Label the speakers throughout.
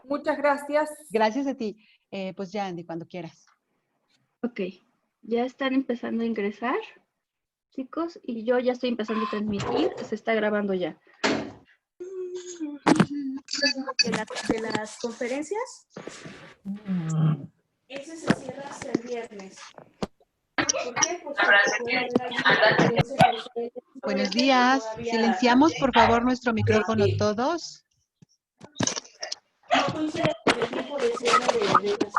Speaker 1: Muchas gracias.
Speaker 2: Gracias a ti. Pues ya, Andy, cuando quieras.
Speaker 3: Ok, ya están empezando a ingresar, chicos, y yo ya estoy empezando a transmitir, se está grabando ya. De las conferencias, ese se cierra hasta el viernes. ¿Por qué? Pues porque
Speaker 2: Buenos días. Silenciamos, por favor, nuestro micrófono todos.
Speaker 3: no coincide con el tiempo de cierre de las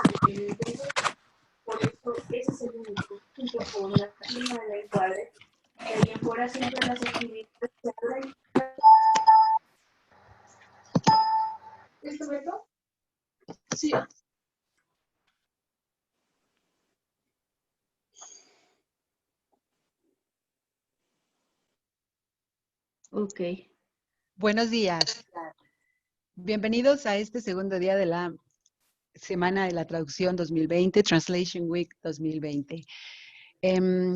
Speaker 3: por eso ese es el único, junto con la clima del encuadre. De ahí en fuera siempre las actividades se abren. ¿Listo, Beto? Sí. Ok.
Speaker 2: Buenos días. Bienvenidos a este segundo día de la Semana de la Traducción 2020, Translation Week 2020.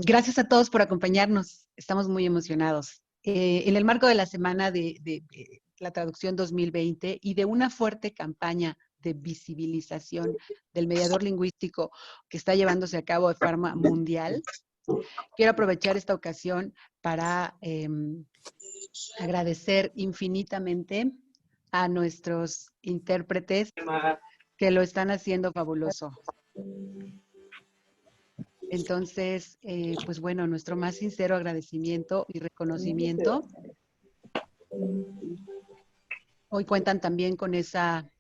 Speaker 2: Gracias a todos por acompañarnos. Estamos muy emocionados. En el marco de la Semana de la Traducción 2020 y de una fuerte campaña de visibilización del mediador lingüístico que está llevándose a cabo de forma mundial, quiero aprovechar esta ocasión para agradecer infinitamente a nuestros intérpretes que lo están haciendo fabuloso. Entonces, pues bueno, nuestro más sincero agradecimiento y reconocimiento. Hoy cuentan también con esa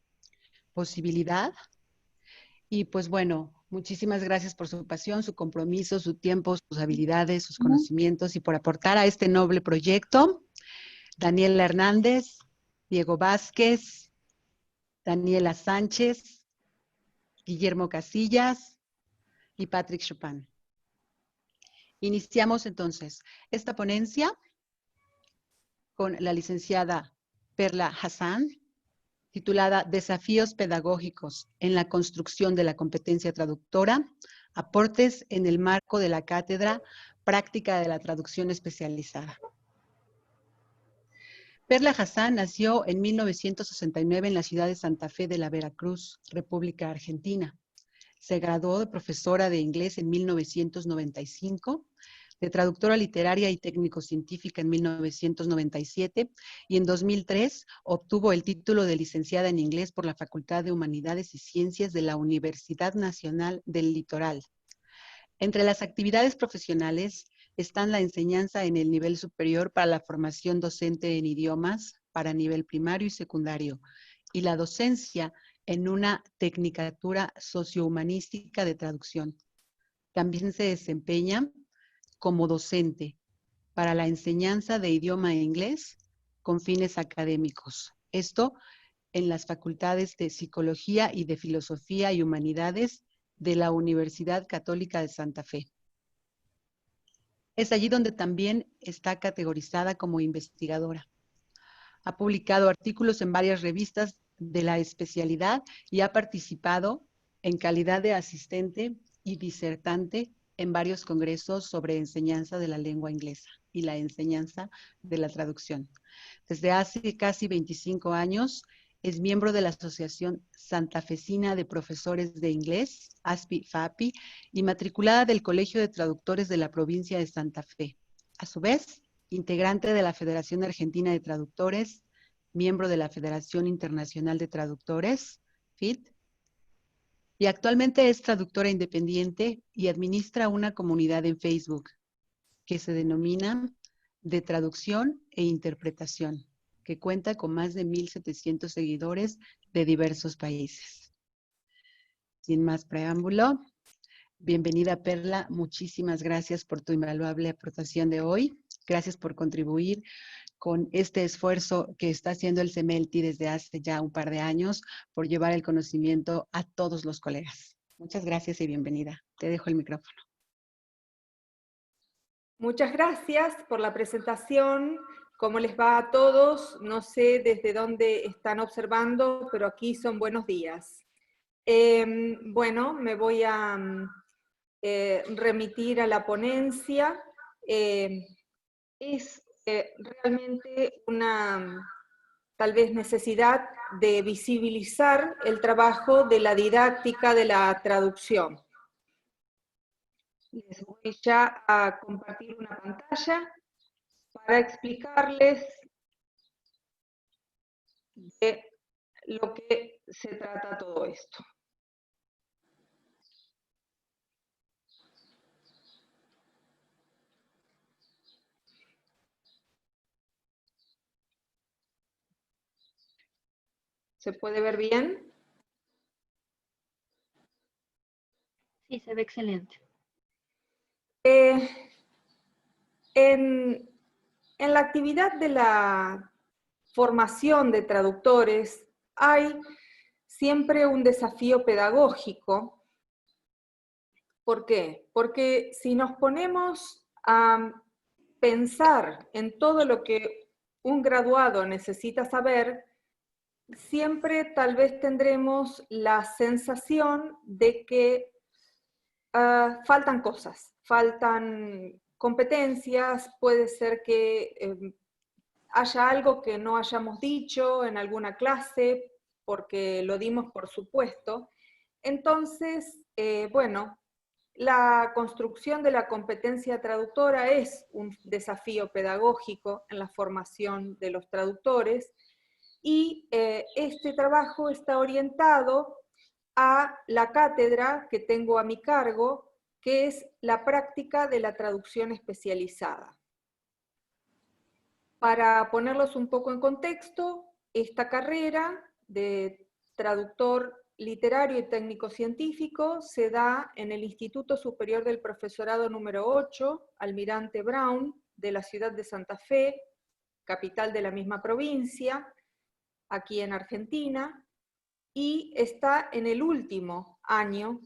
Speaker 2: posibilidad. Y pues bueno, muchísimas gracias por su pasión, su compromiso, su tiempo, sus habilidades, sus conocimientos y por aportar a este noble proyecto. Daniela Hernández, Diego Vázquez, Daniela Sánchez, Guillermo Casillas y Patrick Chopin. Iniciamos entonces esta ponencia con la licenciada Perla Hassan, titulada Desafíos pedagógicos en la construcción de la competencia traductora, aportes en el marco de la cátedra Práctica de la Traducción Especializada. Perla Hassan nació en 1969 en la ciudad de Santa Fe de la Veracruz, República Argentina. Se graduó de profesora de inglés en 1995, de traductora literaria y técnico-científica en 1997 y en 2003 obtuvo el título de licenciada en inglés por la Facultad de Humanidades y Ciencias de la Universidad Nacional del Litoral. Entre las actividades profesionales están la enseñanza en el nivel superior para la formación docente en idiomas para nivel primario y secundario y la docencia en una tecnicatura sociohumanística de traducción. También se desempeña como docente para la enseñanza de idioma inglés con fines académicos. Esto en las facultades de Psicología y de Filosofía y Humanidades de la Universidad Católica de Santa Fe. Es allí donde también está categorizada como investigadora. Ha publicado artículos en varias revistas de la especialidad y ha participado en calidad de asistente y disertante en varios congresos sobre enseñanza de la lengua inglesa y la enseñanza de la traducción. Desde hace casi 25 años es miembro de la Asociación Santafesina de Profesores de Inglés, ASPI-FAPI, y matriculada del Colegio de Traductores de la provincia de Santa Fe. A su vez, integrante de la Federación Argentina de Traductores, miembro de la Federación Internacional de Traductores, FIT, y actualmente es traductora independiente y administra una comunidad en Facebook que se denomina de traducción e interpretación, que cuenta con más de 1,700 seguidores de diversos países. Sin más preámbulo, bienvenida Perla, muchísimas gracias por tu invaluable aportación de hoy. Gracias por contribuir con este esfuerzo que está haciendo el CEMELTI desde hace ya un par de años por llevar el conocimiento a todos los colegas. Muchas gracias y bienvenida. Te dejo el micrófono.
Speaker 1: Muchas gracias por la presentación. ¿Cómo les va a todos? No sé desde dónde están observando, pero aquí son buenos días. Bueno, me voy a remitir a la ponencia. Es realmente una tal vez necesidad de visibilizar el trabajo de la didáctica de la traducción. Les voy ya a compartir una pantalla para explicarles de lo que se trata todo esto. ¿Se puede ver bien?
Speaker 4: Sí, se ve excelente.
Speaker 1: En la actividad de la formación de traductores hay siempre un desafío pedagógico. ¿Por qué? Porque si nos ponemos a pensar en todo lo que un graduado necesita saber, siempre tal vez tendremos la sensación de que faltan cosas, faltan competencias, puede ser que haya algo que no hayamos dicho en alguna clase, porque lo dimos por supuesto. Entonces, bueno, la construcción de la competencia traductora es un desafío pedagógico en la formación de los traductores, y este trabajo está orientado a la cátedra que tengo a mi cargo, que es la práctica de la traducción especializada. Para ponerlos un poco en contexto, esta carrera de traductor literario y técnico científico se da en el Instituto Superior del Profesorado número 8, Almirante Brown, de la ciudad de Santa Fe, capital de la misma provincia, aquí en Argentina, y está en el último año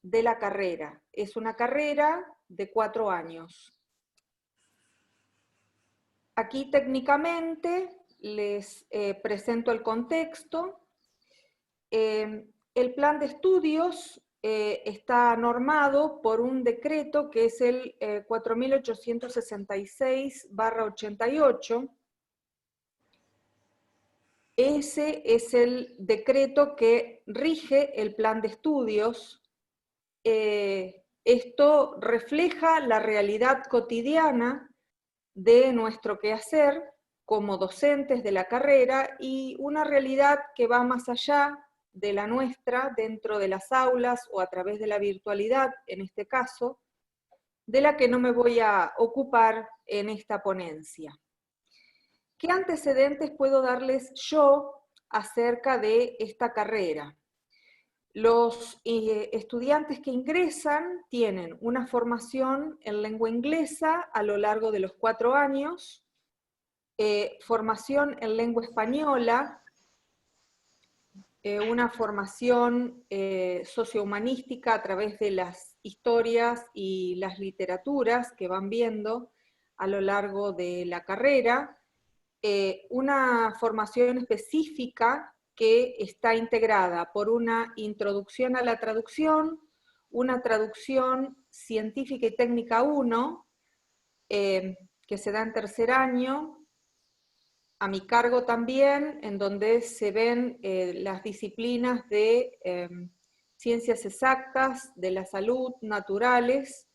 Speaker 1: de la carrera. Es una carrera de 4 años. Aquí técnicamente les presento el contexto. El plan de estudios está normado por un decreto que es el 4866/88. Ese es el decreto que rige el plan de estudios. Esto refleja la realidad cotidiana de nuestro quehacer como docentes de la carrera y una realidad que va más allá de la nuestra dentro de las aulas o a través de la virtualidad, en este caso, de la que no me voy a ocupar en esta ponencia. ¿Qué antecedentes puedo darles yo acerca de esta carrera? Los estudiantes que ingresan tienen una formación en lengua inglesa a lo largo de los 4 años, formación en lengua española, una formación sociohumanística a través de las historias y las literaturas que van viendo a lo largo de la carrera, una formación específica que está integrada por una introducción a la traducción, una traducción científica y técnica 1, que se da en 3er año, a mi cargo también, en donde se ven las disciplinas de ciencias exactas, de la salud, naturales,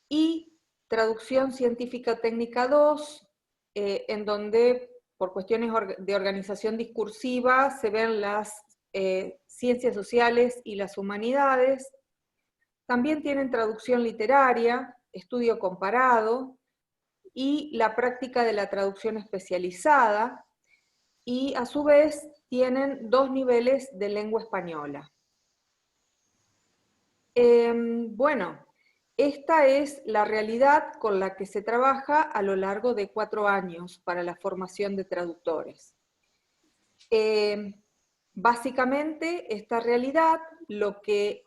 Speaker 1: y traducción científica técnica 2, en donde por cuestiones de organización discursiva se ven las ciencias sociales y las humanidades. También tienen traducción literaria, estudio comparado, y la práctica de la traducción especializada, y a su vez tienen 2 niveles de lengua española. Bueno, esta es la realidad con la que se trabaja a lo largo de 4 años para la formación de traductores. Básicamente, esta realidad lo que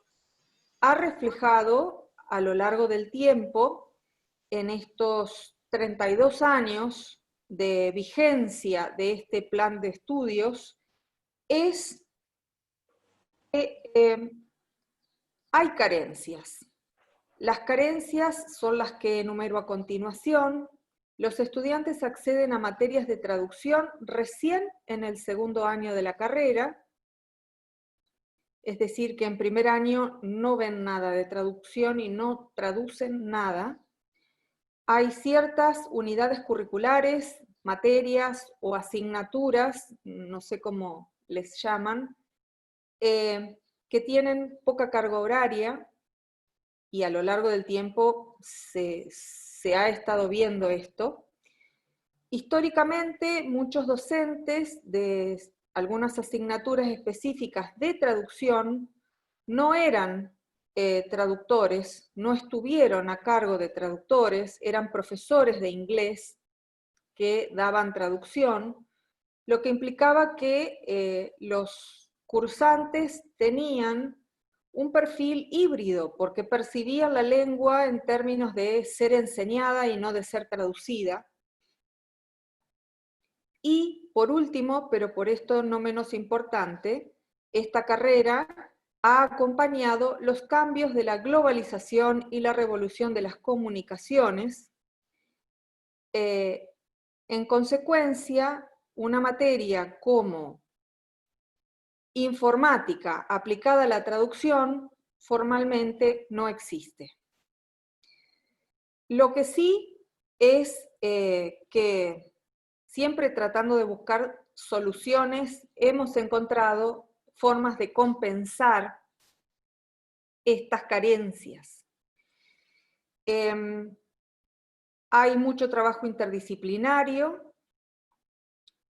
Speaker 1: ha reflejado a lo largo del tiempo, en estos 32 años de vigencia de este plan de estudios, es que hay carencias. Las carencias son las que enumero a continuación. Los estudiantes acceden a materias de traducción recién en el segundo año de la carrera, es decir, que en primer año no ven nada de traducción y no traducen nada. Hay ciertas unidades curriculares, materias o asignaturas, no sé cómo les llaman, que tienen poca carga horaria, y a lo largo del tiempo se ha estado viendo esto. Históricamente, muchos docentes de algunas asignaturas específicas de traducción no eran traductores, no estuvieron a cargo de traductores, eran profesores de inglés que daban traducción, lo que implicaba que los cursantes tenían un perfil híbrido, porque percibían la lengua en términos de ser enseñada y no de ser traducida. Y por último, pero por esto no menos importante, esta carrera ha acompañado los cambios de la globalización y la revolución de las comunicaciones. En consecuencia, una materia como informática aplicada a la traducción formalmente no existe. Lo que sí es que siempre tratando de buscar soluciones, hemos encontrado formas de compensar estas carencias. Hay mucho trabajo interdisciplinario,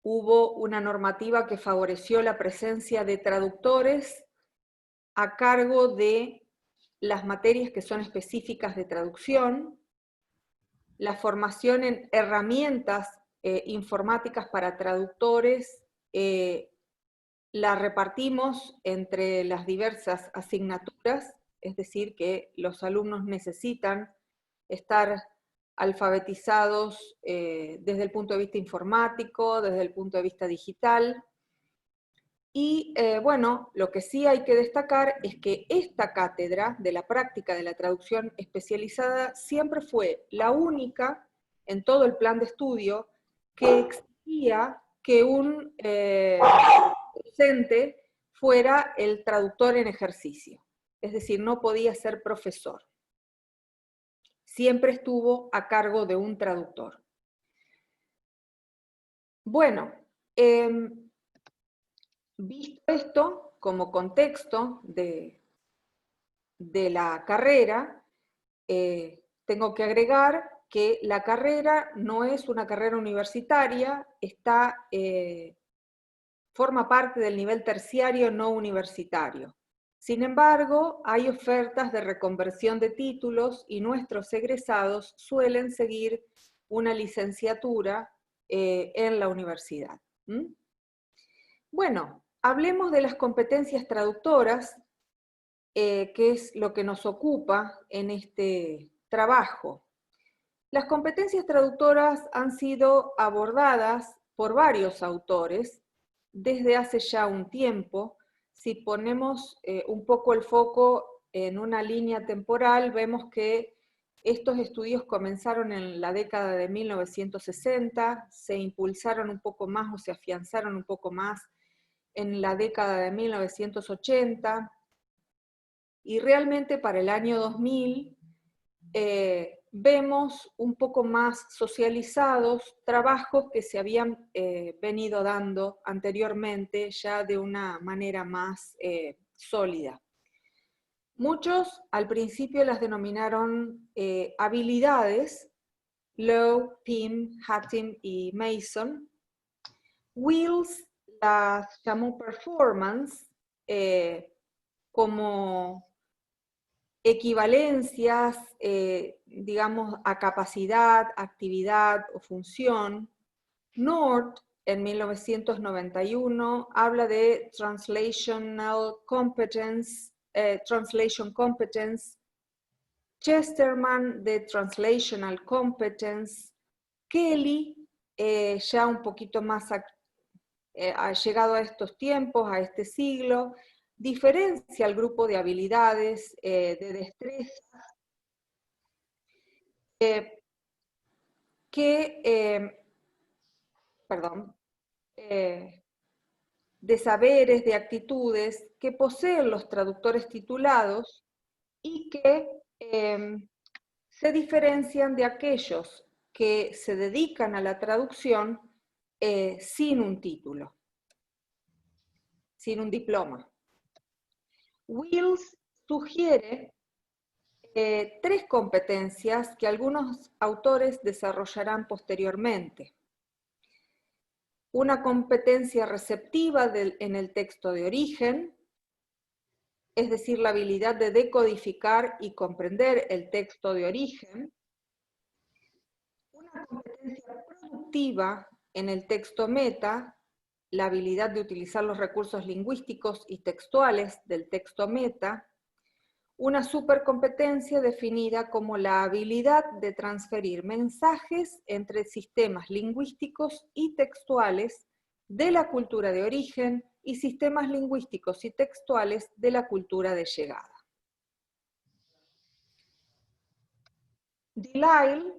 Speaker 1: hubo una normativa que favoreció la presencia de traductores a cargo de las materias que son específicas de traducción, la formación en herramientas informáticas para traductores, la repartimos entre las diversas asignaturas, es decir, que los alumnos necesitan estar alfabetizados desde el punto de vista informático, desde el punto de vista digital. Y bueno, lo que sí hay que destacar es que esta cátedra de la práctica de la traducción especializada siempre fue la única en todo el plan de estudio que exigía que un docente fuera el traductor en ejercicio. Es decir, no podía ser profesor. Siempre estuvo a cargo de un traductor. Bueno, visto esto como contexto de la carrera, tengo que agregar que la carrera no es una carrera universitaria, forma parte del nivel terciario no universitario. Sin embargo, hay ofertas de reconversión de títulos y nuestros egresados suelen seguir una licenciatura en la universidad. Bueno, hablemos de las competencias traductoras, que es lo que nos ocupa en este trabajo. Las competencias traductoras han sido abordadas por varios autores desde hace ya un tiempo. Si ponemos un poco el foco en una línea temporal, vemos que estos estudios comenzaron en la década de 1960, se impulsaron un poco más o se afianzaron un poco más en la década de 1980, y realmente para el año 2000 vemos un poco más socializados trabajos que se habían venido dando anteriormente ya de una manera más sólida. Muchos al principio las denominaron habilidades, Lowe, Pym, Hattim y Mason. Wills las llamó performance, como equivalencias, digamos, a capacidad, actividad o función. North, en 1991, habla de translational competence, translation competence. Chesterman, de translational competence. Kelly, ya un poquito más ha llegado a estos tiempos, a este siglo, diferencia el grupo de habilidades, de destrezas. que, de saberes, de actitudes que poseen los traductores titulados y que se diferencian de aquellos que se dedican a la traducción sin un título, sin un diploma. Wills sugiere 3 competencias que algunos autores desarrollarán posteriormente. Una competencia receptiva en el texto de origen, es decir, la habilidad de decodificar y comprender el texto de origen. Una competencia productiva en el texto meta, la habilidad de utilizar los recursos lingüísticos y textuales del texto meta. Una supercompetencia definida como la habilidad de transferir mensajes entre sistemas lingüísticos y textuales de la cultura de origen y sistemas lingüísticos y textuales de la cultura de llegada. Delisle,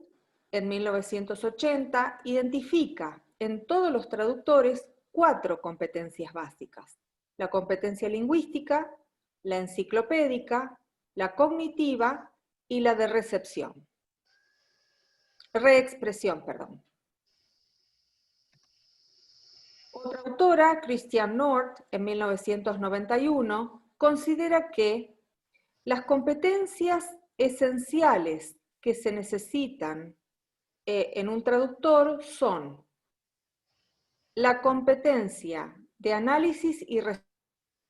Speaker 1: en 1980, identifica en todos los traductores 4 competencias básicas: la competencia lingüística, la enciclopédica, la cognitiva y la de reexpresión. Otra autora, Christiane North, en 1991, considera que las competencias esenciales que se necesitan en un traductor son la competencia de análisis y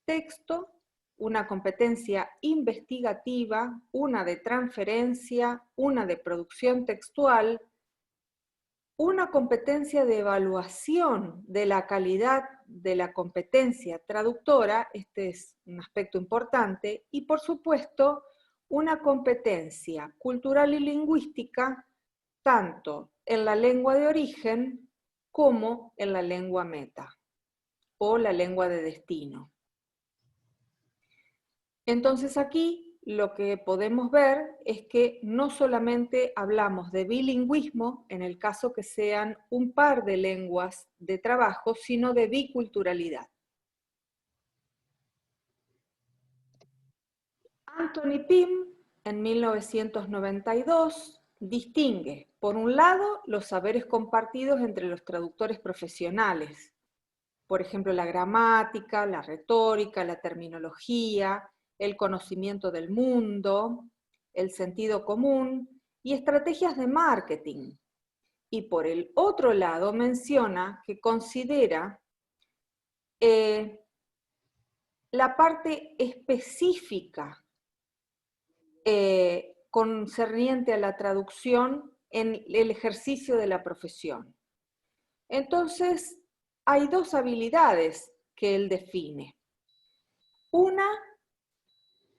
Speaker 1: texto, una competencia investigativa, una de transferencia, una de producción textual, una competencia de evaluación de la calidad de la competencia traductora, este es un aspecto importante, y por supuesto una competencia cultural y lingüística tanto en la lengua de origen como en la lengua meta o la lengua de destino. Entonces aquí lo que podemos ver es que no solamente hablamos de bilingüismo, en el caso que sean un par de lenguas de trabajo, sino de biculturalidad. Anthony Pym, en 1992, distingue, por un lado, los saberes compartidos entre los traductores profesionales, por ejemplo, la gramática, la retórica, la terminología, el conocimiento del mundo, el sentido común y estrategias de marketing. Y por el otro lado menciona que considera la parte específica concerniente a la traducción en el ejercicio de la profesión. Entonces, hay 2 habilidades que él define. Una,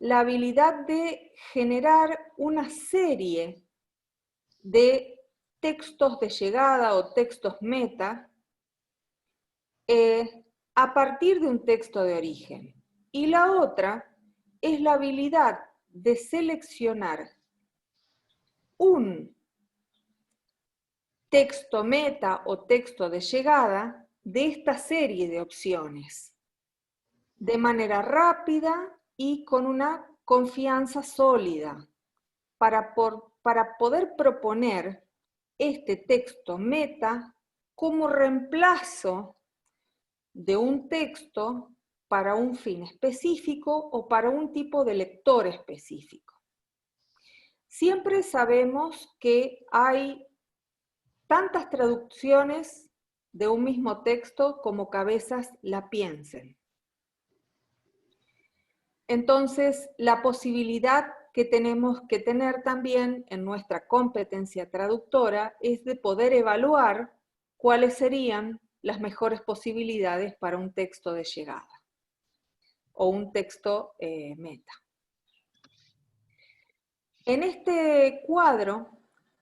Speaker 1: la habilidad de generar una serie de textos de llegada o textos meta a partir de un texto de origen. Y la otra es la habilidad de seleccionar un texto meta o texto de llegada de esta serie de opciones, de manera rápida y con una confianza sólida, para poder proponer este texto meta como reemplazo de un texto para un fin específico o para un tipo de lector específico. Siempre sabemos que hay tantas traducciones de un mismo texto como cabezas la piensen. Entonces, la posibilidad que tenemos que tener también en nuestra competencia traductora es de poder evaluar cuáles serían las mejores posibilidades para un texto de llegada o un texto meta. En este cuadro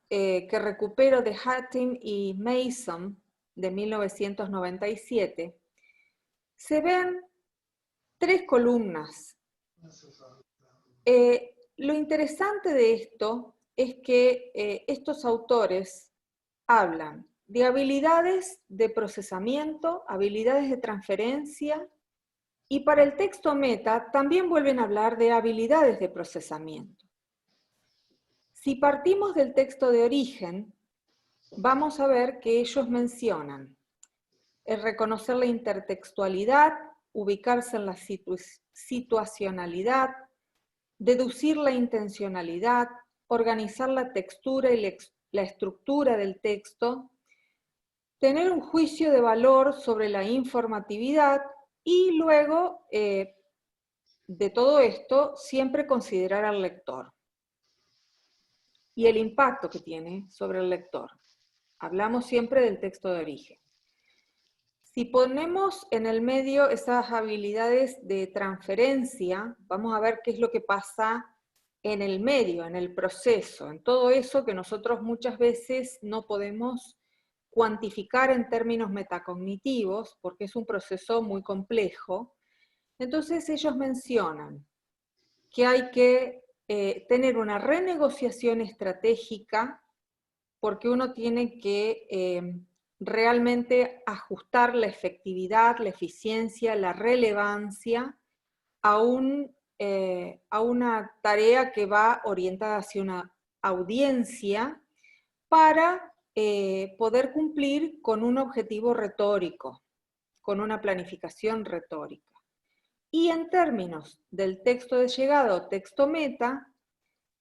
Speaker 1: que recupero de Hattin y Mason de 1997, se ven 3 columnas. Lo interesante de esto es que estos autores hablan de habilidades de procesamiento, habilidades de transferencia, y para el texto meta también vuelven a hablar de habilidades de procesamiento. Si partimos del texto de origen, vamos a ver que ellos mencionan el reconocer la intertextualidad, ubicarse en la situacionalidad, deducir la intencionalidad, organizar la textura y la estructura del texto, tener un juicio de valor sobre la informatividad y luego de todo esto siempre considerar al lector y el impacto que tiene sobre el lector. Hablamos siempre del texto de origen. Si ponemos en el medio esas habilidades de transferencia, vamos a ver qué es lo que pasa en el medio, en el proceso, en todo eso que nosotros muchas veces no podemos cuantificar en términos metacognitivos, porque es un proceso muy complejo. Entonces ellos mencionan que hay que tener una renegociación estratégica, porque uno tiene que realmente ajustar la efectividad, la eficiencia, la relevancia a una tarea que va orientada hacia una audiencia para poder cumplir con un objetivo retórico, con una planificación retórica. Y en términos del texto de llegada o texto meta,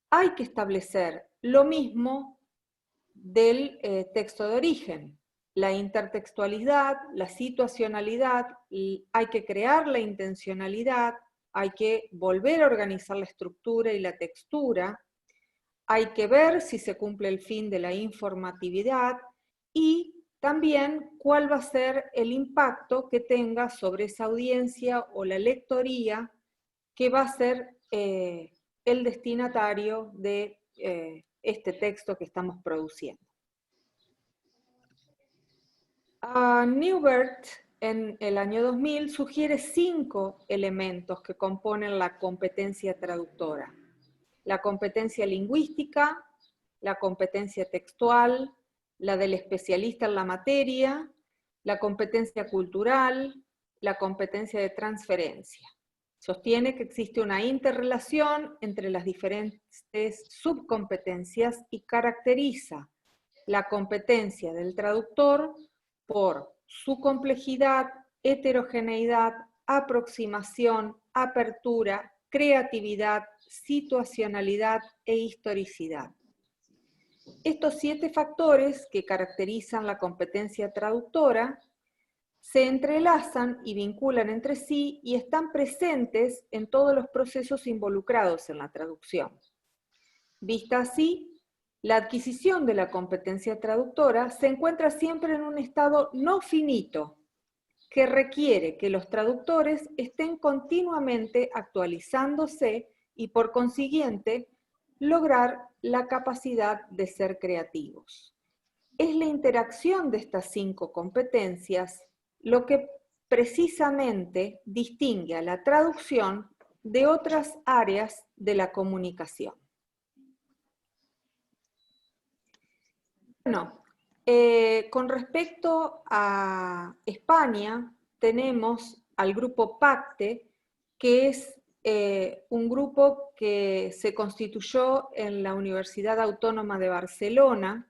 Speaker 1: hay que establecer lo mismo del texto de origen. La intertextualidad, la situacionalidad, hay que crear la intencionalidad, hay que volver a organizar la estructura y la textura, hay que ver si se cumple el fin de la informatividad y también cuál va a ser el impacto que tenga sobre esa audiencia o la lectoría que va a ser el destinatario de este texto que estamos produciendo. Newbert, en el año 2000, sugiere 5 elementos que componen la competencia traductora. La competencia lingüística, la competencia textual, la del especialista en la materia, la competencia cultural, la competencia de transferencia. Sostiene que existe una interrelación entre las diferentes subcompetencias y caracteriza la competencia del traductor por su complejidad, heterogeneidad, aproximación, apertura, creatividad, situacionalidad e historicidad. Estos 7 factores que caracterizan la competencia traductora se entrelazan y vinculan entre sí y están presentes en todos los procesos involucrados en la traducción. Vista así, la adquisición de la competencia traductora se encuentra siempre en un estado no finito, que requiere que los traductores estén continuamente actualizándose y por consiguiente lograr la capacidad de ser creativos. Es la interacción de estas 5 competencias lo que precisamente distingue a la traducción de otras áreas de la comunicación. Bueno, con respecto a España, tenemos al grupo PACTE, que es un grupo que se constituyó en la Universidad Autónoma de Barcelona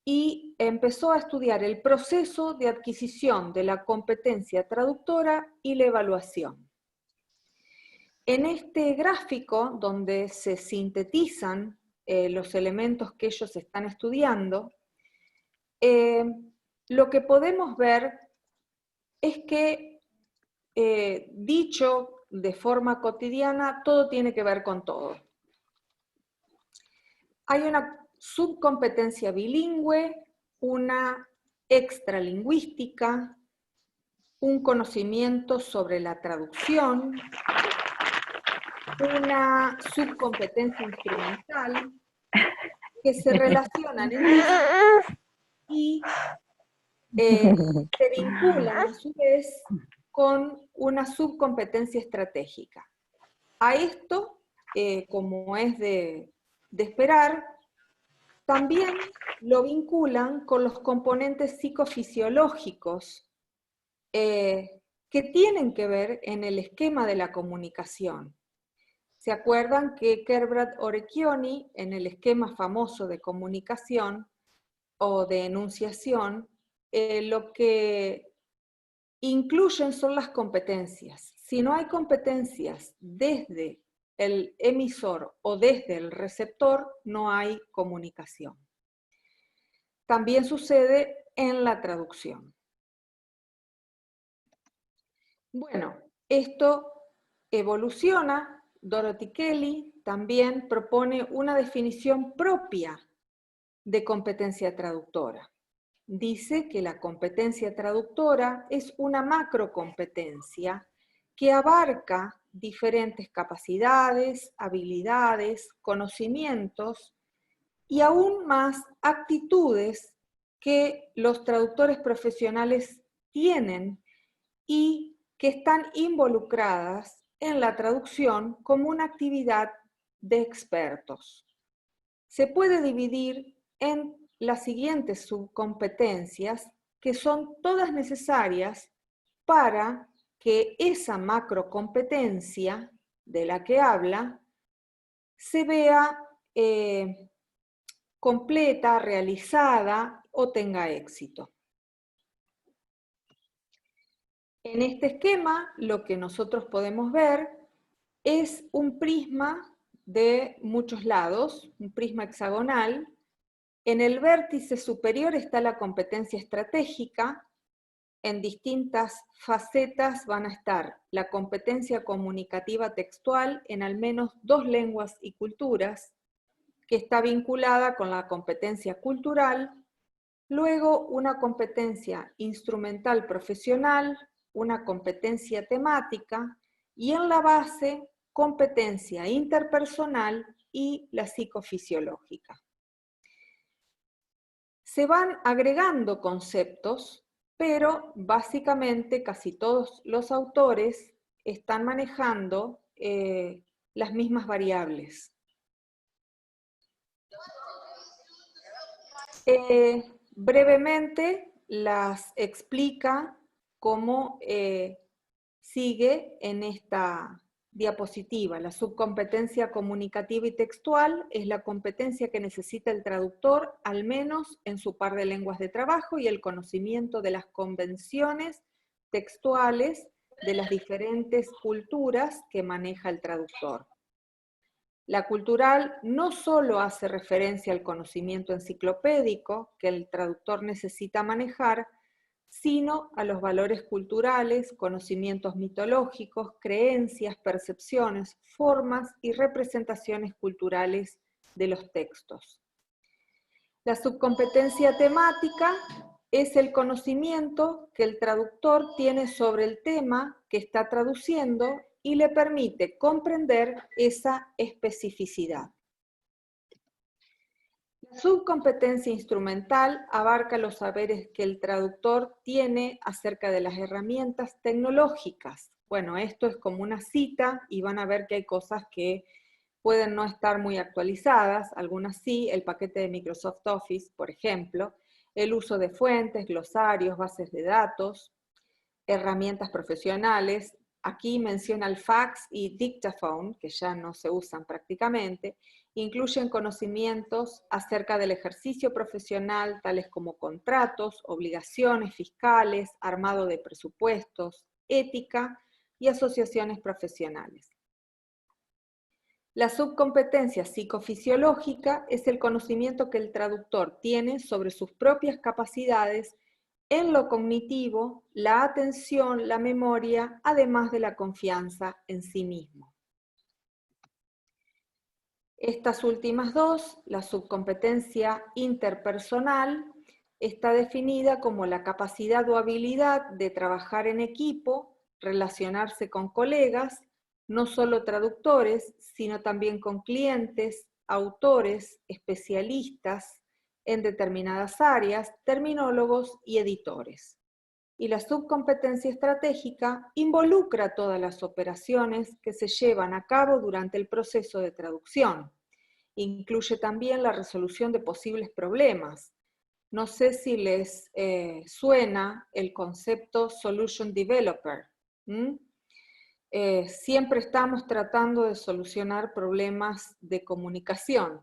Speaker 1: y empezó a estudiar el proceso de adquisición de la competencia traductora y la evaluación. En este gráfico, donde se sintetizan los elementos que ellos están estudiando, lo que podemos ver es que, dicho de forma cotidiana, todo tiene que ver con todo. Hay una subcompetencia bilingüe, una extralingüística, un conocimiento sobre la traducción, una subcompetencia instrumental, que se relacionan entre sí y se vinculan a su vez con una subcompetencia estratégica. A esto, como es de esperar, También lo vinculan con los componentes psicofisiológicos que tienen que ver en el esquema de la comunicación. ¿Se acuerdan que Kerbrat Orecchioni, en el esquema famoso de comunicación o de enunciación, lo que incluyen son las competencias? Si no hay competencias desde el emisor o desde el receptor, no hay comunicación. También sucede en la traducción. Bueno, esto evoluciona. Dorothy Kelly también propone una definición propia de competencia traductora. Dice que la competencia traductora es una macrocompetencia que abarca diferentes capacidades, habilidades, conocimientos y aún más actitudes que los traductores profesionales tienen y que están involucradas en la traducción como una actividad de expertos. Se puede dividir en las siguientes subcompetencias que son todas necesarias para que esa macrocompetencia de la que habla se vea completa, realizada o tenga éxito. En este esquema, lo que nosotros podemos ver es un prisma de muchos lados, un prisma hexagonal. En el vértice superior está la competencia estratégica. En distintas facetas van a estar la competencia comunicativa textual en al menos 2 lenguas y culturas, que está vinculada con la competencia cultural, luego una competencia instrumental profesional, una competencia temática, y en la base, competencia interpersonal y la psicofisiológica. Se van agregando conceptos, pero básicamente casi todos los autores están manejando las mismas variables. Brevemente las explica cómo sigue en esta diapositiva. La subcompetencia comunicativa y textual es la competencia que necesita el traductor, al menos en su par de lenguas de trabajo, y el conocimiento de las convenciones textuales de las diferentes culturas que maneja el traductor. La cultural no solo hace referencia al conocimiento enciclopédico que el traductor necesita manejar, sino a los valores culturales, conocimientos mitológicos, creencias, percepciones, formas y representaciones culturales de los textos. La subcompetencia temática es el conocimiento que el traductor tiene sobre el tema que está traduciendo y le permite comprender esa especificidad. La subcompetencia instrumental abarca los saberes que el traductor tiene acerca de las herramientas tecnológicas. Bueno, esto es como una cita y van a ver que hay cosas que pueden no estar muy actualizadas, algunas sí, el paquete de Microsoft Office, por ejemplo, el uso de fuentes, glosarios, bases de datos, herramientas profesionales. Aquí menciona el fax y dictaphone, que ya no se usan prácticamente. Incluyen conocimientos acerca del ejercicio profesional, tales como contratos, obligaciones fiscales, armado de presupuestos, ética y asociaciones profesionales. La subcompetencia psicofisiológica es el conocimiento que el traductor tiene sobre sus propias capacidades en lo cognitivo, la atención, la memoria, además de la confianza en sí mismo. Estas últimas dos, la subcompetencia interpersonal, está definida como la capacidad o habilidad de trabajar en equipo, relacionarse con colegas, no solo traductores, sino también con clientes, autores, especialistas en determinadas áreas, terminólogos y editores. Y la subcompetencia estratégica involucra todas las operaciones que se llevan a cabo durante el proceso de traducción incluye también la resolución de posibles problemas. No sé si les suena el concepto Solution Developer. Siempre estamos tratando de solucionar problemas de comunicación.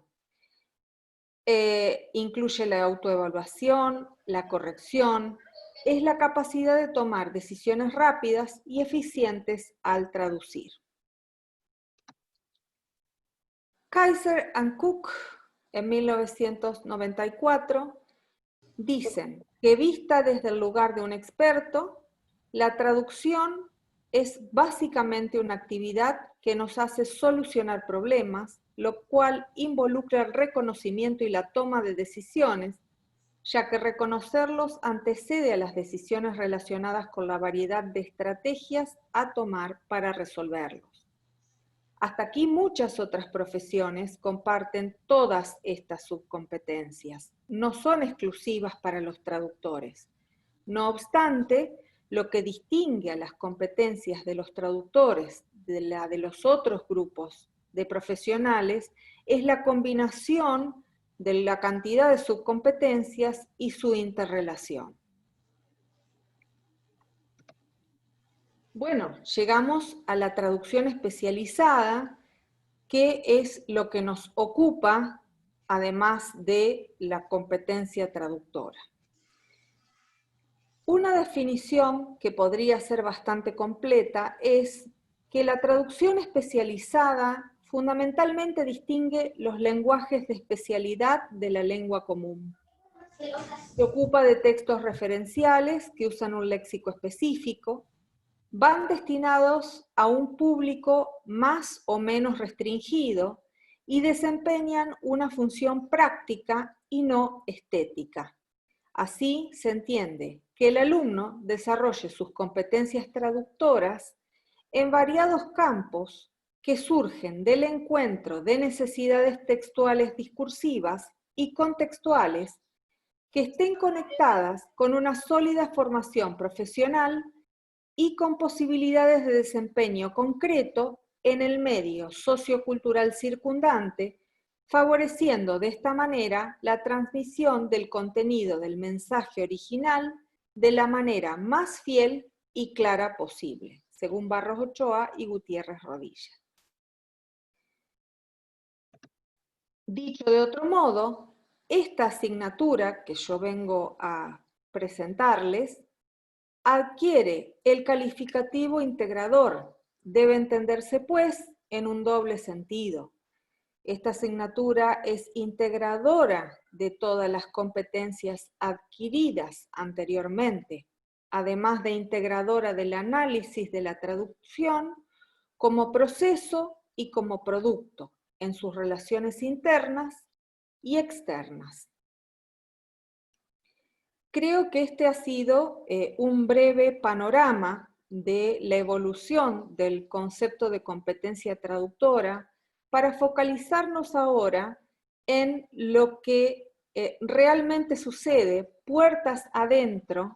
Speaker 1: Incluye la autoevaluación, la corrección, es la capacidad de tomar decisiones rápidas y eficientes al traducir. Kaiser and Cook, en 1994, dicen que vista desde el lugar de un experto, la traducción es básicamente una actividad que nos hace solucionar problemas, lo cual involucra el reconocimiento y la toma de decisiones, ya que reconocerlos antecede a las decisiones relacionadas con la variedad de estrategias a tomar para resolverlos. Hasta aquí muchas otras profesiones comparten todas estas subcompetencias. No son exclusivas para los traductores. No obstante, lo que distingue a las competencias de los traductores de la de los otros grupos de profesionales es la combinación de la cantidad de subcompetencias y su interrelación. Bueno, llegamos a la traducción especializada, que es lo que nos ocupa, además de la competencia traductora. Una definición que podría ser bastante completa es que la traducción especializada fundamentalmente distingue los lenguajes de especialidad de la lengua común. Se ocupa de textos referenciales que usan un léxico específico, van destinados a un público más o menos restringido y desempeñan una función práctica y no estética. Así se entiende que el alumno desarrolle sus competencias traductoras en variados campos que surgen del encuentro de necesidades textuales discursivas y contextuales que estén conectadas con una sólida formación profesional y con posibilidades de desempeño concreto en el medio sociocultural circundante, favoreciendo de esta manera la transmisión del contenido del mensaje original de la manera más fiel y clara posible, según Barros Ochoa y Gutiérrez Rodilla. Dicho de otro modo, esta asignatura que yo vengo a presentarles adquiere el calificativo integrador. Debe entenderse, pues, en un doble sentido. Esta asignatura es integradora de todas las competencias adquiridas anteriormente, además de integradora del análisis de la traducción como proceso y como producto en sus relaciones internas y externas. Creo que este ha sido un breve panorama de la evolución del concepto de competencia traductora para focalizarnos ahora en lo que realmente sucede puertas adentro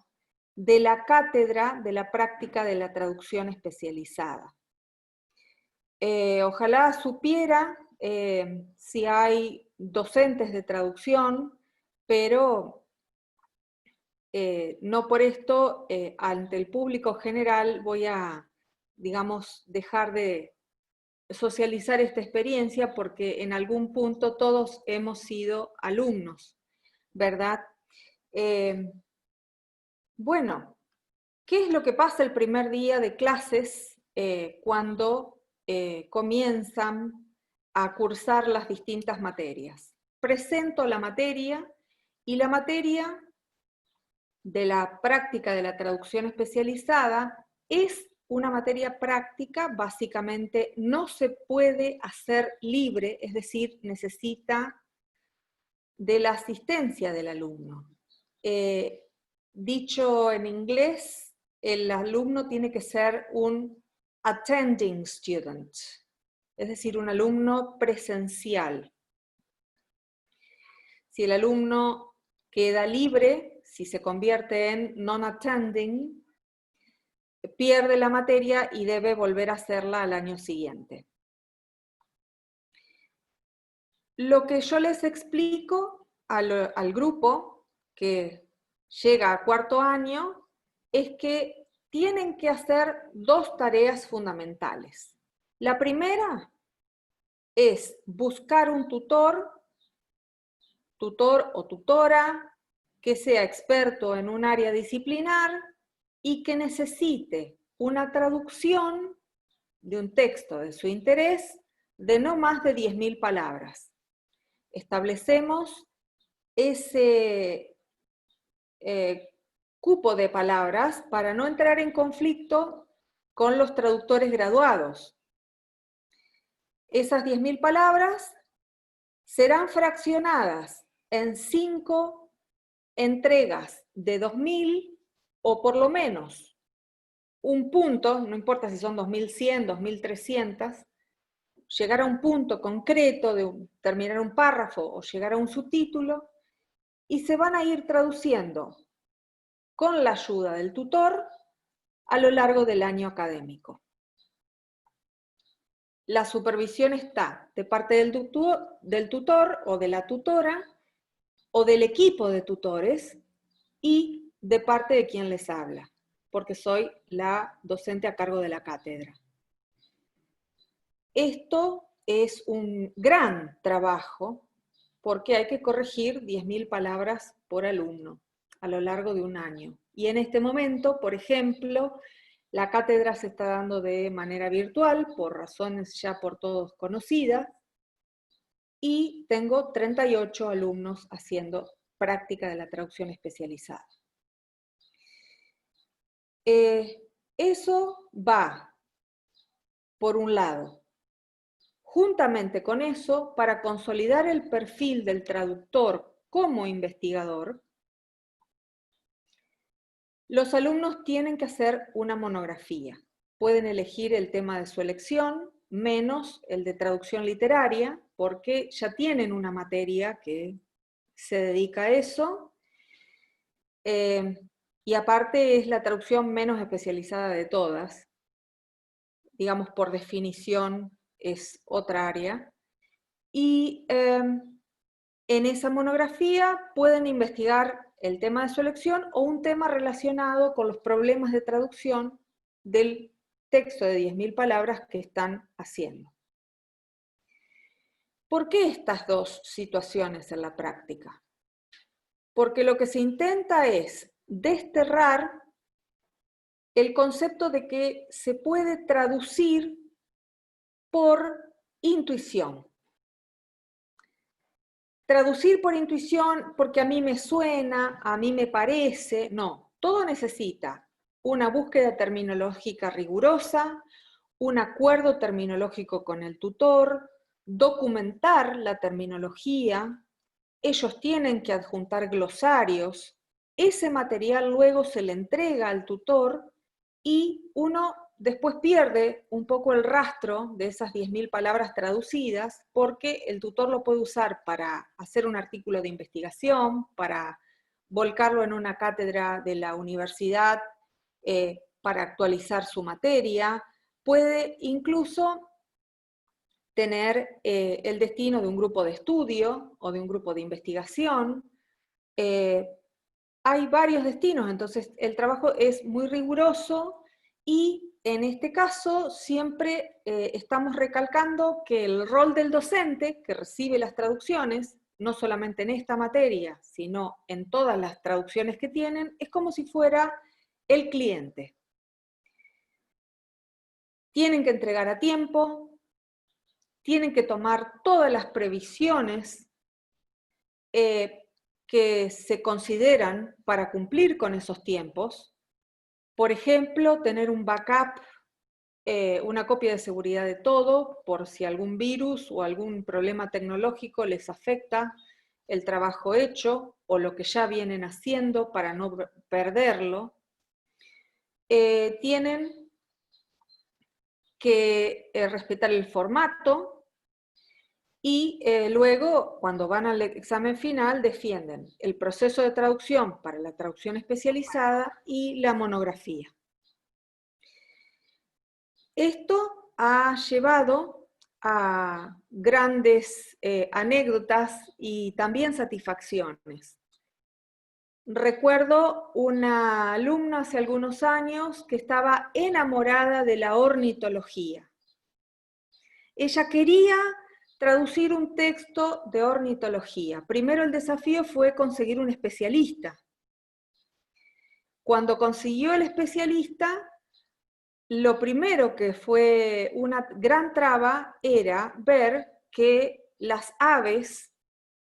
Speaker 1: de la cátedra de la práctica de la traducción especializada. Ojalá supiera si hay docentes de traducción, pero no por esto, ante el público general, voy a, digamos, dejar de socializar esta experiencia porque en algún punto todos hemos sido alumnos, ¿verdad? Bueno, ¿qué es lo que pasa el primer día de clases cuando comienzan a cursar las distintas materias? Presento la materia y la materia de la práctica de la traducción especializada es una materia práctica, básicamente no se puede hacer libre, es decir, necesita de la asistencia del alumno. Dicho en inglés, el alumno tiene que ser un attending student, es decir, un alumno presencial. Si el alumno queda libre, si se convierte en non-attending, pierde la materia y debe volver a hacerla al año siguiente. Lo que yo les explico al grupo que llega a cuarto año es que tienen que hacer dos tareas fundamentales. La primera es buscar un tutor o tutora que sea experto en un área disciplinar y que necesite una traducción de un texto de su interés de no más de 10.000 palabras. Establecemos ese cupo de palabras para no entrar en conflicto con los traductores graduados. Esas 10.000 palabras serán fraccionadas en 5 entregas de 2.000 o por lo menos un punto, no importa si son 2.100, 2.300, llegar a un punto concreto de terminar un párrafo o llegar a un subtítulo, y se van a ir traduciendo con la ayuda del tutor a lo largo del año académico. La supervisión está de parte del tutor o de la tutora o del equipo de tutores y de parte de quien les habla, porque soy la docente a cargo de la cátedra. Esto es un gran trabajo porque hay que corregir 10.000 palabras por alumno a lo largo de un año. Y en este momento, por ejemplo, la cátedra se está dando de manera virtual, por razones ya por todos conocidas, y tengo 38 alumnos haciendo práctica de la traducción especializada. Eso va, por un lado. Juntamente con eso, para consolidar el perfil del traductor como investigador, los alumnos tienen que hacer una monografía. Pueden elegir el tema de su elección, menos el de traducción literaria, porque ya tienen una materia que se dedica a eso, y aparte es la traducción menos especializada de todas. Digamos, por definición, es otra área. Y en esa monografía pueden investigar el tema de su elección o un tema relacionado con los problemas de traducción del texto de 10.000 palabras que están haciendo. ¿Por qué estas dos situaciones en la práctica? Porque lo que se intenta es desterrar el concepto de que se puede traducir por intuición. Traducir por intuición porque a mí me suena, a mí me parece, no. Todo necesita una búsqueda terminológica rigurosa, un acuerdo terminológico con el tutor, documentar la terminología, ellos tienen que adjuntar glosarios, ese material luego se le entrega al tutor y uno después pierde un poco el rastro de esas 10.000 palabras traducidas porque el tutor lo puede usar para hacer un artículo de investigación, para volcarlo en una cátedra de la universidad, para actualizar su materia, puede incluso tener el destino de un grupo de estudio o de un grupo de investigación. Hay varios destinos, entonces el trabajo es muy riguroso y en este caso siempre estamos recalcando que el rol del docente que recibe las traducciones, no solamente en esta materia, sino en todas las traducciones que tienen, es como si fuera el cliente. Tienen que entregar a tiempo, tienen que tomar todas las previsiones que se consideran para cumplir con esos tiempos. Por ejemplo, tener un backup, una copia de seguridad de todo, por si algún virus o algún problema tecnológico les afecta el trabajo hecho o lo que ya vienen haciendo para no perderlo. Tienen que respetar el formato y luego, cuando van al examen final, defienden el proceso de traducción para la traducción especializada y la monografía. Esto ha llevado a grandes anécdotas y también satisfacciones. Recuerdo una alumna hace algunos años que estaba enamorada de la ornitología. Ella quería traducir un texto de ornitología. Primero el desafío fue conseguir un especialista. Cuando consiguió el especialista, lo primero que fue una gran traba era ver que las aves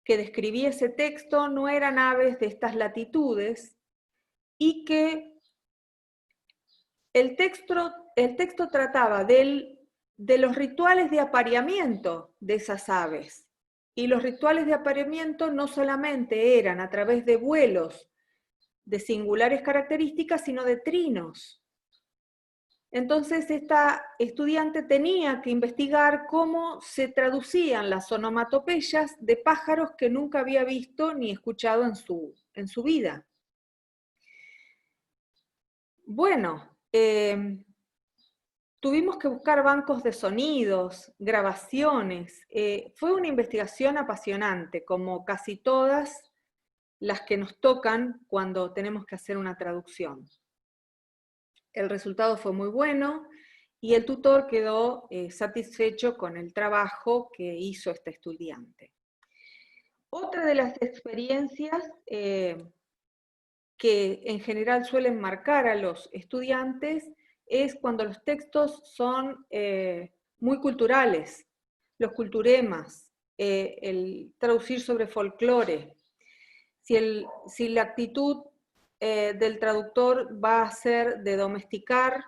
Speaker 1: que describía ese texto no eran aves de estas latitudes y que el texto trataba de los rituales de apareamiento de esas aves. Y los rituales de apareamiento no solamente eran a través de vuelos de singulares características, sino de trinos. Entonces esta estudiante tenía que investigar cómo se traducían las onomatopeyas de pájaros que nunca había visto ni escuchado en su vida. Bueno, tuvimos que buscar bancos de sonidos, grabaciones. Fue una investigación apasionante, como casi todas las que nos tocan cuando tenemos que hacer una traducción. El resultado fue muy bueno y el tutor quedó satisfecho con el trabajo que hizo esta estudiante. Otra de las experiencias que en general suelen marcar a los estudiantes es cuando los textos son muy culturales, los culturemas, el traducir sobre folclore. Si la actitud del traductor va a ser de domesticar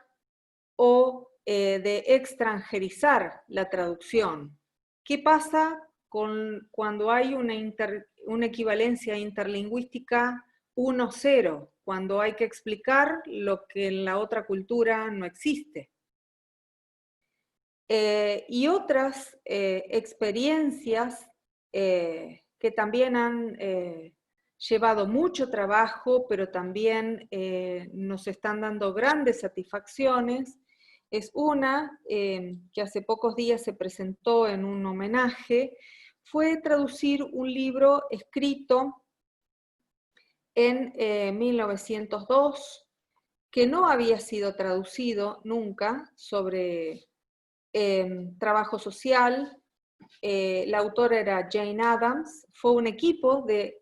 Speaker 1: o de extranjerizar la traducción. ¿Qué pasa cuando hay una equivalencia interlingüística 1-0, cuando hay que explicar lo que en la otra cultura no existe? Y otras experiencias que también han llevado mucho trabajo, pero también nos están dando grandes satisfacciones, es una que hace pocos días se presentó en un homenaje, fue traducir un libro escrito en 1902, que no había sido traducido nunca, sobre trabajo social. La autora era Jane Addams. Fue un equipo de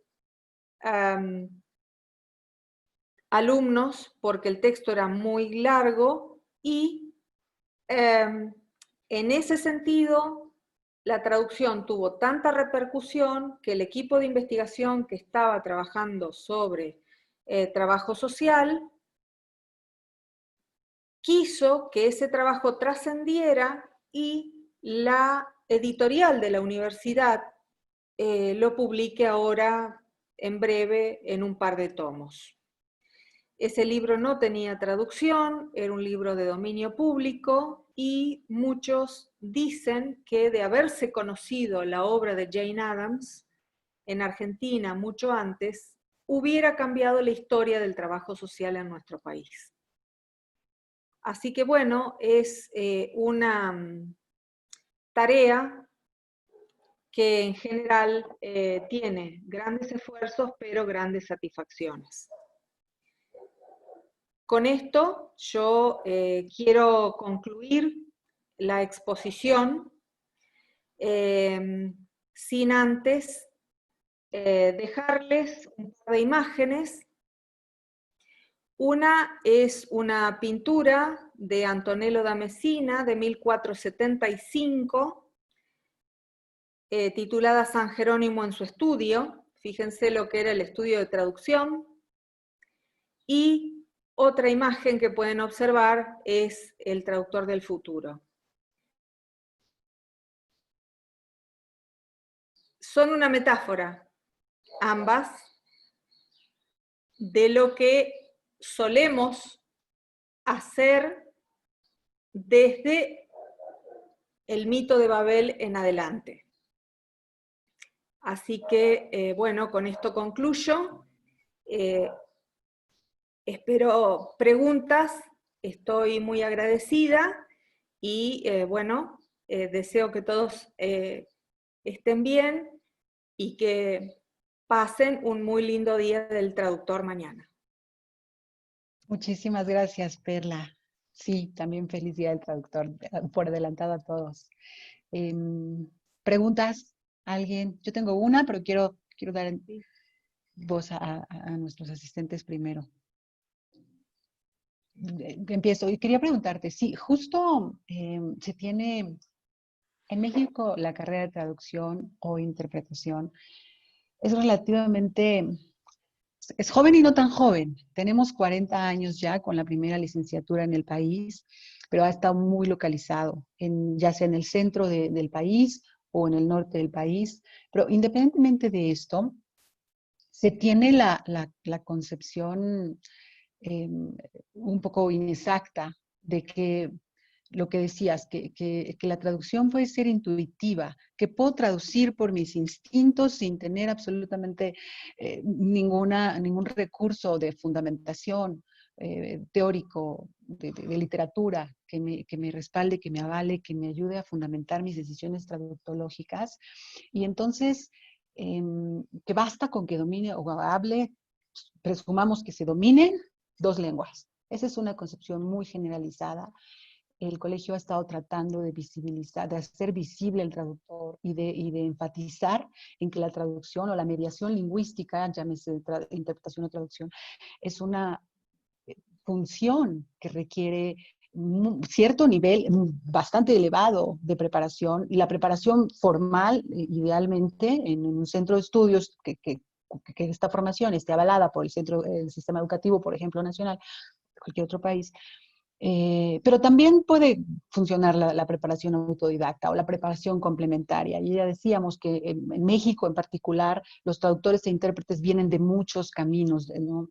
Speaker 1: alumnos, porque el texto era muy largo, y en ese sentido la traducción tuvo tanta repercusión que el equipo de investigación que estaba trabajando sobre trabajo social quiso que ese trabajo trascendiera y la editorial de la universidad lo publique ahora en breve en un par de tomos. Ese libro no tenía traducción, era un libro de dominio público y muchos dicen que de haberse conocido la obra de Jane Addams en Argentina mucho antes, hubiera cambiado la historia del trabajo social en nuestro país. Así que bueno, es una tarea que en general tiene grandes esfuerzos, pero grandes satisfacciones. Con esto yo quiero concluir la exposición sin antes dejarles un par de imágenes. Una es una pintura de Antonello da Messina de 1475, titulada San Jerónimo en su estudio. Fíjense lo que era el estudio de traducción. Y otra imagen que pueden observar es el traductor del futuro. Son una metáfora, ambas, de lo que solemos hacer desde el mito de Babel en adelante. Así que, bueno, con esto concluyo. Espero preguntas, estoy muy agradecida y, bueno, deseo que todos estén bien y que pasen un muy lindo día del traductor mañana.
Speaker 2: Muchísimas gracias, Perla. Sí, también feliz día del traductor, por adelantado a todos. ¿Preguntas? ¿Alguien? Yo tengo una, pero quiero dar voz a nuestros asistentes primero. Empiezo. Y quería preguntarte, sí, justo se tiene en México la carrera de traducción o interpretación es relativamente, es joven y no tan joven. Tenemos 40 años ya con la primera licenciatura en el país, pero ha estado muy localizado, ya sea en el centro del país o en el norte del país. Pero independientemente de esto, se tiene la concepción un poco inexacta de que lo que decías, que la traducción puede ser intuitiva, que puedo traducir por mis instintos sin tener absolutamente ningún recurso de fundamentación teórico, de literatura, que me respalde, que me avale, que me ayude a fundamentar mis decisiones traductológicas. Y entonces, que basta con que domine o hable, presumamos que se dominen 2 lenguas. Esa es una concepción muy generalizada. El colegio ha estado tratando de visibilizar, de hacer visible el traductor y de enfatizar en que la traducción o la mediación lingüística, llámese interpretación o traducción, es una función que requiere cierto nivel bastante elevado de preparación, y la preparación formal, idealmente, en un centro de estudios que esta formación esté avalada por el sistema educativo, por ejemplo, nacional, de cualquier otro país. Pero también puede funcionar la preparación autodidacta o la preparación complementaria. Y ya decíamos que en México en particular, los traductores e intérpretes vienen de muchos caminos, ¿no?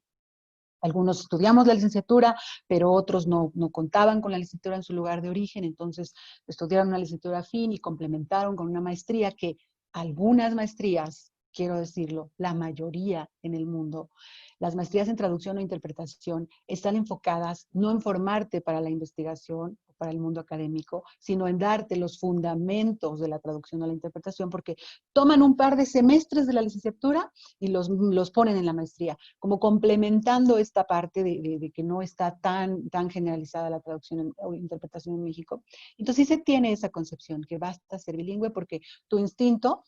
Speaker 2: Algunos estudiamos la licenciatura, pero otros no contaban con la licenciatura en su lugar de origen, entonces estudiaron una licenciatura afín y complementaron con una maestría que algunas maestrías, quiero decirlo, la mayoría en el mundo, las maestrías en traducción o interpretación están enfocadas no en formarte para la investigación o para el mundo académico, sino en darte los fundamentos de la traducción o la interpretación, porque toman un par de semestres de la licenciatura y los ponen en la maestría, como complementando esta parte de que no está tan generalizada la traducción o interpretación en México. Entonces sí se tiene esa concepción, que basta ser bilingüe porque tu instinto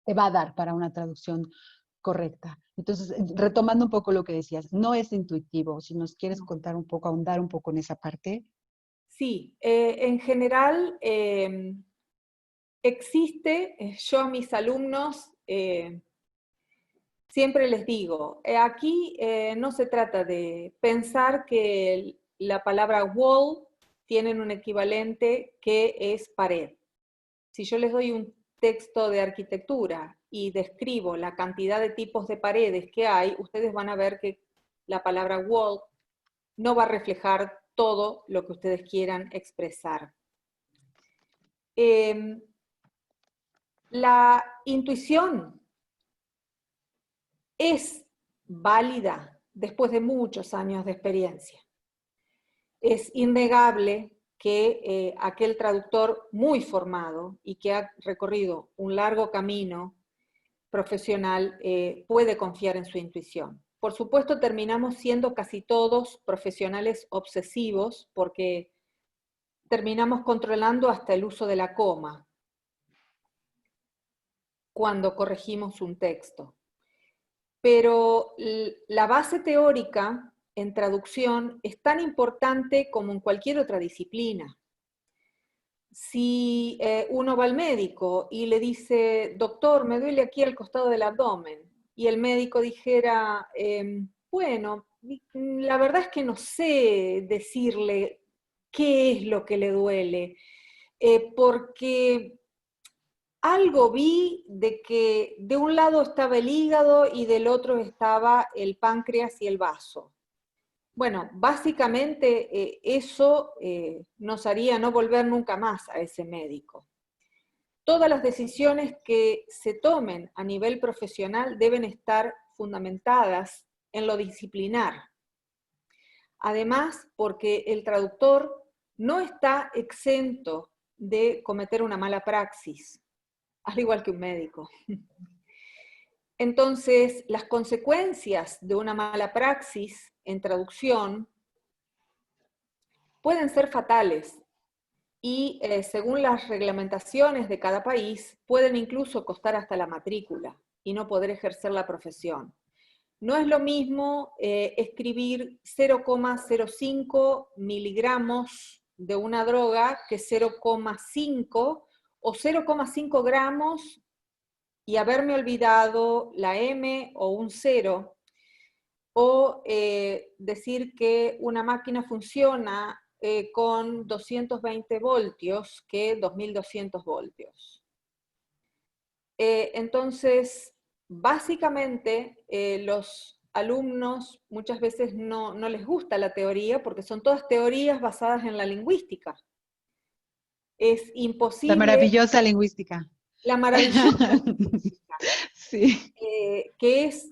Speaker 2: te va a dar para una traducción correcta. Entonces, retomando un poco lo que decías, no es intuitivo. Si nos quieres contar un poco, ahondar un poco en esa parte.
Speaker 1: Sí, en general existe, yo a mis alumnos siempre les digo, aquí no se trata de pensar que la palabra wall tiene un equivalente que es pared. Si yo les doy un texto de arquitectura y describo la cantidad de tipos de paredes que hay, ustedes van a ver que la palabra wall no va a reflejar todo lo que ustedes quieran expresar. La intuición es válida después de muchos años de experiencia. Es innegable que aquel traductor muy formado y que ha recorrido un largo camino profesional puede confiar en su intuición. Por supuesto, terminamos siendo casi todos profesionales obsesivos porque terminamos controlando hasta el uso de la coma cuando corregimos un texto. Pero la base teórica en traducción es tan importante como en cualquier otra disciplina. Si uno va al médico y le dice, doctor, me duele aquí al costado del abdomen, y el médico dijera, bueno, la verdad es que no sé decirle qué es lo que le duele, porque algo vi de que de un lado estaba el hígado y del otro estaba el páncreas y el vaso. Bueno, básicamente eso nos haría no volver nunca más a ese médico. Todas las decisiones que se tomen a nivel profesional deben estar fundamentadas en lo disciplinar. Además, porque el traductor no está exento de cometer una mala praxis, al igual que un médico. Entonces, las consecuencias de una mala praxis en traducción pueden ser fatales y según las reglamentaciones de cada país, pueden incluso costar hasta la matrícula y no poder ejercer la profesión. No es lo mismo escribir 0,05 miligramos de una droga que 0,5 o 0,5 gramos y haberme olvidado la M o un 0, o decir que una máquina funciona con 220 voltios que 2200 voltios. Entonces, básicamente, los alumnos muchas veces no les gusta la teoría porque son todas teorías basadas en la lingüística. Es imposible...
Speaker 2: La maravillosa lingüística.
Speaker 1: La maravillosa lingüística.
Speaker 2: Sí.
Speaker 1: Que es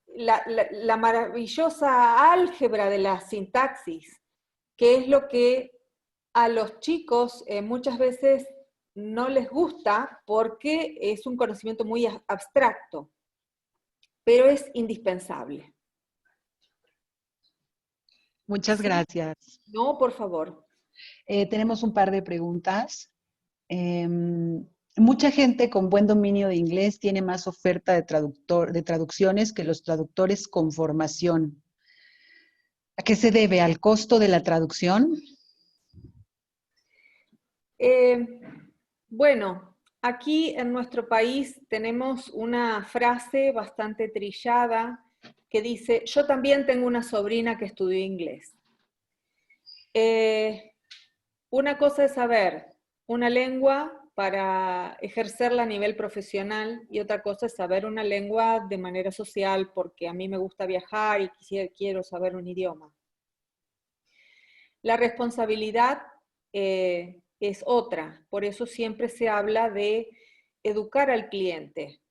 Speaker 1: la maravillosa álgebra de la sintaxis, que es lo que a los chicos muchas veces no les gusta porque es un conocimiento muy abstracto, pero es indispensable.
Speaker 2: Muchas gracias.
Speaker 1: No, por favor.
Speaker 2: Tenemos un par de preguntas. Mucha gente con buen dominio de inglés tiene más oferta de traducciones que los traductores con formación. ¿A qué se debe? ¿Al costo de la traducción?
Speaker 1: Bueno, aquí en nuestro país tenemos una frase bastante trillada que dice: yo también tengo una sobrina que estudió inglés. Una cosa es saber una lengua para ejercerla a nivel profesional y otra cosa es saber una lengua de manera social porque a mí me gusta viajar y quiero saber un idioma. La responsabilidad es otra, por eso siempre se habla de educar al cliente.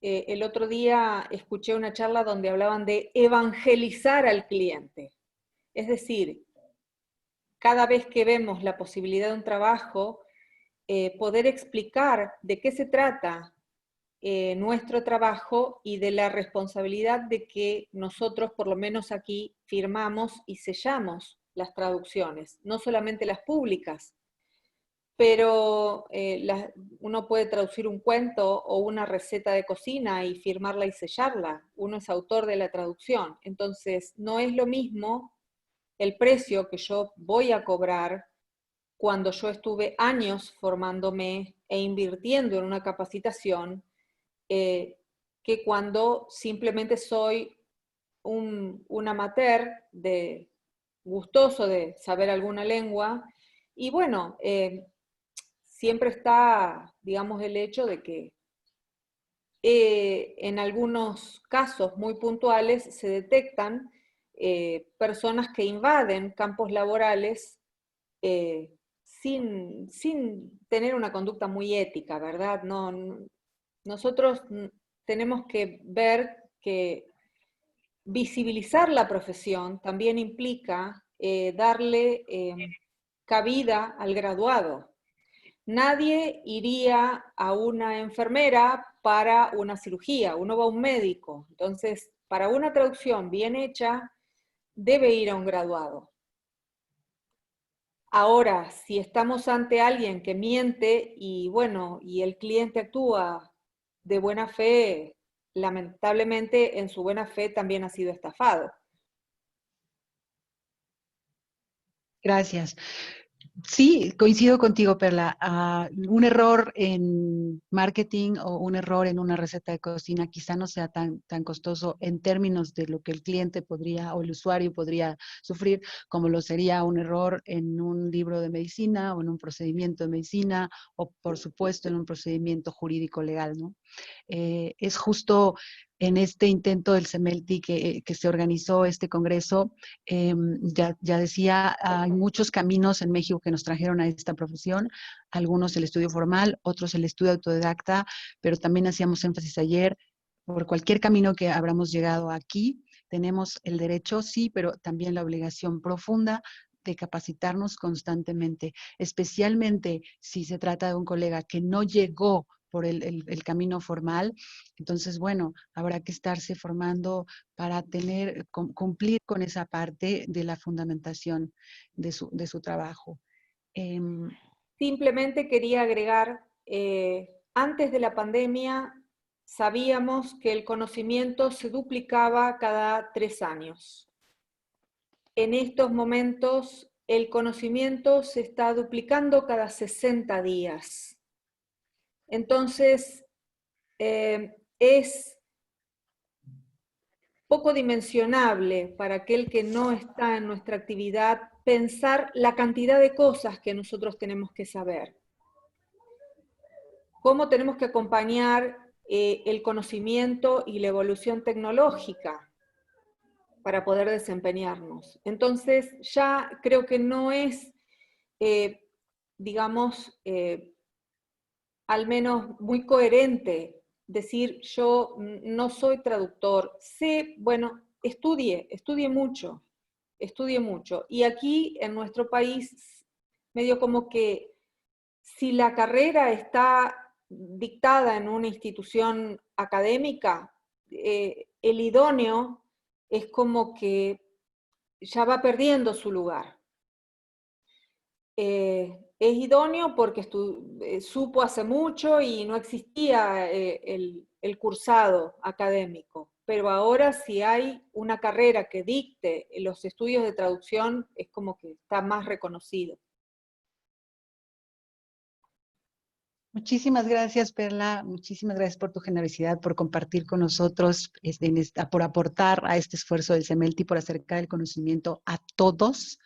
Speaker 1: El otro día escuché una charla donde hablaban de evangelizar al cliente. Es decir, cada vez que vemos la posibilidad de un trabajo, poder explicar de qué se trata nuestro trabajo y de la responsabilidad de que nosotros, por lo menos aquí, firmamos y sellamos las traducciones, no solamente las públicas, pero uno puede traducir un cuento o una receta de cocina y firmarla y sellarla. Uno es autor de la traducción, entonces no es lo mismo el precio que yo voy a cobrar cuando yo estuve años formándome e invirtiendo en una capacitación, que cuando simplemente soy un amateur gustoso de saber alguna lengua. Y bueno, siempre está, digamos, el hecho de que en algunos casos muy puntuales se detectan personas que invaden campos laborales sin tener una conducta muy ética, ¿verdad? Nosotros tenemos que ver que visibilizar la profesión también implica darle cabida al graduado. Nadie iría a una enfermera para una cirugía, uno va a un médico. Entonces, para una traducción bien hecha, debe ir a un graduado. Ahora, si estamos ante alguien que miente y bueno, y el cliente actúa de buena fe, lamentablemente en su buena fe también ha sido estafado.
Speaker 2: Gracias. Sí, coincido contigo, Perla. Un error en marketing o un error en una receta de cocina quizá no sea tan costoso en términos de lo que el cliente podría o el usuario podría sufrir, como lo sería un error en un libro de medicina o en un procedimiento de medicina o, por supuesto, en un procedimiento jurídico legal, ¿no? Es justo en este intento del CEMELTI que se organizó este congreso, ya decía, hay muchos caminos en México que nos trajeron a esta profesión, algunos el estudio formal, otros el estudio autodidacta, pero también hacíamos énfasis ayer, por cualquier camino que habramos llegado aquí, tenemos el derecho, sí, pero también la obligación profunda de capacitarnos constantemente, especialmente si se trata de un colega que no llegó por el camino formal. Entonces, bueno, habrá que estarse formando para cumplir con esa parte de la fundamentación de su trabajo.
Speaker 1: Simplemente quería agregar, antes de la pandemia sabíamos que el conocimiento se duplicaba cada 3 años. En estos momentos el conocimiento se está duplicando cada 60 días. Entonces, es poco dimensionable para aquel que no está en nuestra actividad pensar la cantidad de cosas que nosotros tenemos que saber. Cómo tenemos que acompañar el conocimiento y la evolución tecnológica para poder desempeñarnos. Entonces, ya creo que no es, digamos, al menos muy coherente decir yo no soy traductor. Sé, bueno, estudie mucho. Y aquí en nuestro país, medio como que si la carrera está dictada en una institución académica, el idóneo es como que ya va perdiendo su lugar. Es idóneo porque supo hace mucho y no existía el cursado académico, pero ahora si hay una carrera que dicte los estudios de traducción, es como que está más reconocido.
Speaker 2: Muchísimas gracias, Perla. Muchísimas gracias por tu generosidad, por compartir con nosotros, por aportar a este esfuerzo del CEMELTI, por acercar el conocimiento a todos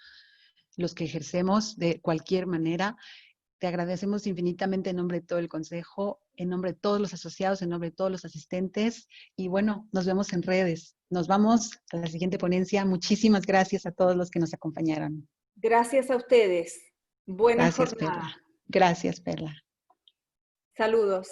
Speaker 2: los que ejercemos de cualquier manera. Te agradecemos infinitamente en nombre de todo el Consejo, en nombre de todos los asociados, en nombre de todos los asistentes. Y bueno, nos vemos en redes. Nos vamos a la siguiente ponencia. Muchísimas gracias a todos los que nos acompañaron.
Speaker 1: Gracias a ustedes. Buena
Speaker 2: Gracias,
Speaker 1: jornada.
Speaker 2: Perla. Gracias, Perla.
Speaker 1: Saludos.